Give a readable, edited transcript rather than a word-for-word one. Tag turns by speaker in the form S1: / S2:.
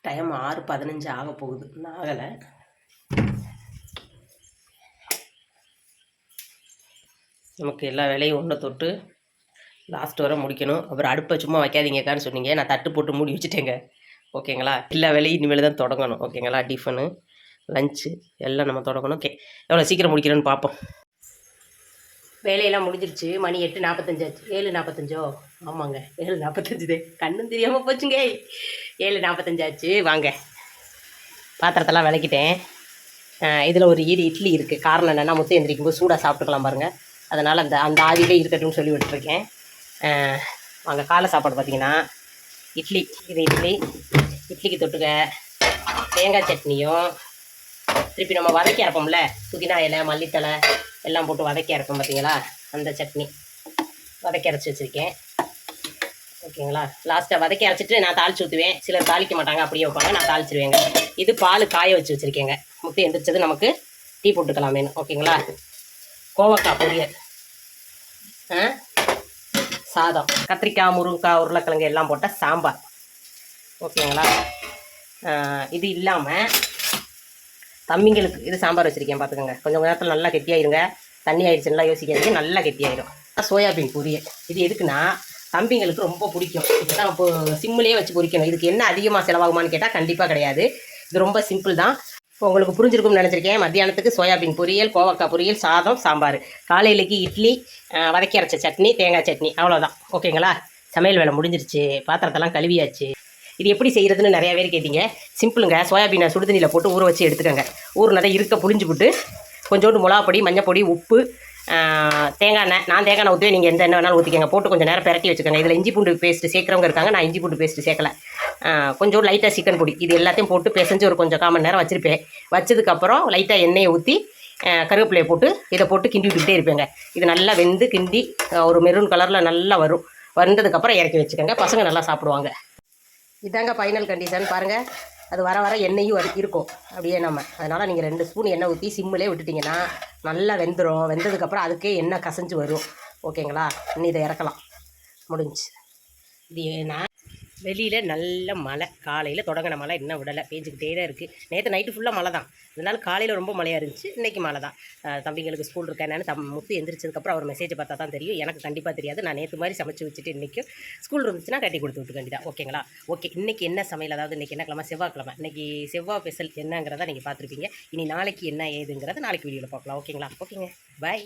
S1: Time 6:15 ஆக போகுது, இன்னும் ஆகலை. நமக்கு எல்லா வேலையும் ஒன்று தொட்டு லாஸ்ட் வரை முடிக்கணும். அப்புறம் அடுப்பை சும்மா வைக்காதீங்கக்கான்னு சொன்னீங்க, நான் தட்டு போட்டு மூடி வச்சுட்டேங்க. ஓகேங்களா? எல்லா வேலையும் இனிமேல் தான் தொடங்கணும். ஓகேங்களா? டிஃபனு, லஞ்சு எல்லாம் நம்ம தொடங்கணும். ஓகே, எவ்வளோ சீக்கிரம் முடிக்கிறேன்னு பார்ப்போம். வேலையெல்லாம் முடிஞ்சிருச்சு. மணி 8:45 ஆச்சு. 7:45. ஆமாங்க, 7:45. கண்ணும் தெரியாமல் போச்சுங்க. 7:45 ஆச்சு. வாங்க, பாத்திரத்தெல்லாம் விளக்கிட்டேன். இதில் ஒரு இட்லி இருக்குது. காரணம் என்னென்னா, முத்து எந்திரிக்கும் போது சூடாக சாப்பிட்டுக்கலாம் பாருங்கள். அதனால் அந்த ஆவிலே இருக்கட்டும்னு சொல்லி விட்டுருக்கேன். வாங்க, காலை சாப்பாடு பார்த்திங்கன்னா இட்லி. இது இட்லிக்கு தொட்டுக்க தேங்காய் சட்னியும், திருப்பி நம்ம வதக்கி அரைப்போம்ல, புதினா இலை, மல்லித்தலை எல்லாம் போட்டு வதக்கி அரைப்போம் பார்த்தீங்களா, அந்த சட்னி வதக்கி அரைச்சி வச்சுருக்கேன். ஓகேங்களா? லாஸ்ட்டாக வதக்கி அரைச்சிட்டு நான் தாளித்து ஊற்றுவேன். சிலர் தாளிக்க மாட்டாங்க, அப்படியே வைப்பாங்க. நான் தாளிச்சிருவேங்க. இது பால் காய வச்சுருக்கேங்க. முட்டை எந்திரிச்சது நமக்கு டீ போட்டுக்கலாமேனு. ஓகேங்களா? கோவக்காய் பொரியல், சாதம், கத்திரிக்காய், முருங்கைக்காய், உருளைக்கிழங்கு எல்லாம் போட்டால் சாம்பார். ஓகேங்களா? இது இல்லாமல் தம்பிங்களுக்கு இது சாம்பார் வச்சுருக்கேன். பார்த்துக்கோங்க, கொஞ்சம் நேரத்தில் நல்லா கெட்டியாயிருங்க. தண்ணி ஆயிடுச்சுன்னா யோசிக்காதீங்க, நல்லா கெட்டியாயிடும். சோயாபீன் பொரியல். இது எதுக்குன்னா, தம்பிங்களுக்கு ரொம்ப பிடிக்கும். இதுதான் இப்போ சிம்மிலே வச்சு பொரிக்கணும். இதுக்கு என்ன அதிகமாக செலவாகுமான்னு கேட்டால் கண்டிப்பாக கிடையாது. இது ரொம்ப சிம்பிள் தான். இப்போ உங்களுக்கு புரிஞ்சிருக்கும்னு நினச்சிருக்கேன். மத்தியானத்துக்கு சோயாபீன் பொரியல், கோவக்காய் பொரியல், சாதம், சாம்பார். காலையிலேக்கு இட்லி, வதக்கி அரைச்ச சட்னி, தேங்காய் சட்னி. அவ்வளோதான். ஓகேங்களா? சமையல் வேலை முடிஞ்சிருச்சு. பாத்திரத்தெல்லாம் கழுவியாச்சு. இது எப்படி செய்கிறதுன்னு நிறையா பேர் கேட்டிங்க. சிம்பிளுங்க. சோயாபீனை சுடுதண்ணியில் போட்டு ஊற வச்சு எடுத்துக்கோங்க. ஊறினதை இருக்க புளிஞ்சு போட்டு கொஞ்சோண்டு மிளகாப்பொடி, மஞ்சப்பொடி, உப்பு, தேங்காய் எண்ணெய். நான் தேங்காய் எண்ணெய் ஊற்றுவேன், நீங்கள் எந்த எண்ணெய் வேணாலும் ஊற்றிக்கங்க. போட்டு கொஞ்சம் நேரம் பிரட்டி வச்சுக்கோங்க. இதில் இஞ்சி பூண்டு பேஸ்ட்டு சேர்க்குறவங்க இருக்காங்க. நான் இஞ்சி பூண்டு பேஸ்ட்டு சேர்க்கலை. கொஞ்சம் லைட்டாக சிக்கன் பொடி, இது எல்லாத்தையும் போட்டு பிசைஞ்சு ஒரு கொஞ்சம் 1/4 மணி நேரம் வச்சுருப்பேன். வச்சதுக்கப்புறம் லைட்டாக எண்ணெயை ஊற்றி கருவேப்பிலையை போட்டு இதை போட்டு கிண்டி விட்டுக்கிட்டே இருப்பேங்க. இது நல்லா வெந்து கிண்டி ஒரு மெரூன் கலரில் நல்லா வரும். வந்ததுக்கப்புறம் இறக்கி வச்சுக்கோங்க. பசங்க நல்லா சாப்பிடுவாங்க. இதாங்க ஃபைனல் கண்டிஷன். பாருங்கள், அது வர வர எண்ணெயும் இருக்கும் அப்படியே நம்ம. அதனால் நீங்கள் 2 ஸ்பூன் எண்ணெய் ஊற்றி சிம்மிலே விட்டுட்டிங்கன்னா நல்லா வெந்துடும். வெந்ததுக்கப்புறம் அதுக்கே எண்ணெய் கசஞ்சு வரும். ஓகேங்களா? இன்னும் இதை இறக்கலாம். முடிஞ்சு. இது நான் வெளியில் நல்ல மழை, காலையில் தொடங்கின மழை இன்னும் விடலை, பேஞ்சிக்கிட்டே தான் இருக்குது. நேற்று நைட்டு ஃபுல்லாக மழை தான். அதனால் காலையில் ரொம்ப மழையாக இருந்துச்சு. இன்றைக்கி மழை தான். தம்பிங்களுக்கு ஸ்கூல் இருக்கா என்னன்னு முத்து எந்திரிச்சதுக்கப்புறம் அவர் மெசேஜை பார்த்தா தான் தெரியும். எனக்கு கண்டிப்பாக தெரியாது. நான் நேற்று மாதிரி சமைச்சு வச்சுட்டு இன்றைக்கும் ஸ்கூல் இருந்துச்சுன்னா கட்டி கொடுத்து விட்டு வேண்டியதான். ஓகேங்களா? ஓகே, இன்றைக்கி என்ன சமையல், அதாவது இன்றைக்கி என்ன கிழமை, செவ்வாய்க்கிழமை. இன்றைக்கி செவ்வாய் ஸ்பெஷல் என்னங்கிறத நீங்கள் பார்த்துருப்பீங்க. இனி நாளைக்கு என்ன ஏதுங்கிறத நாளைக்கு வீடியோவில் பார்க்கலாம். ஓகேங்களா? ஓகேங்க, பாய்.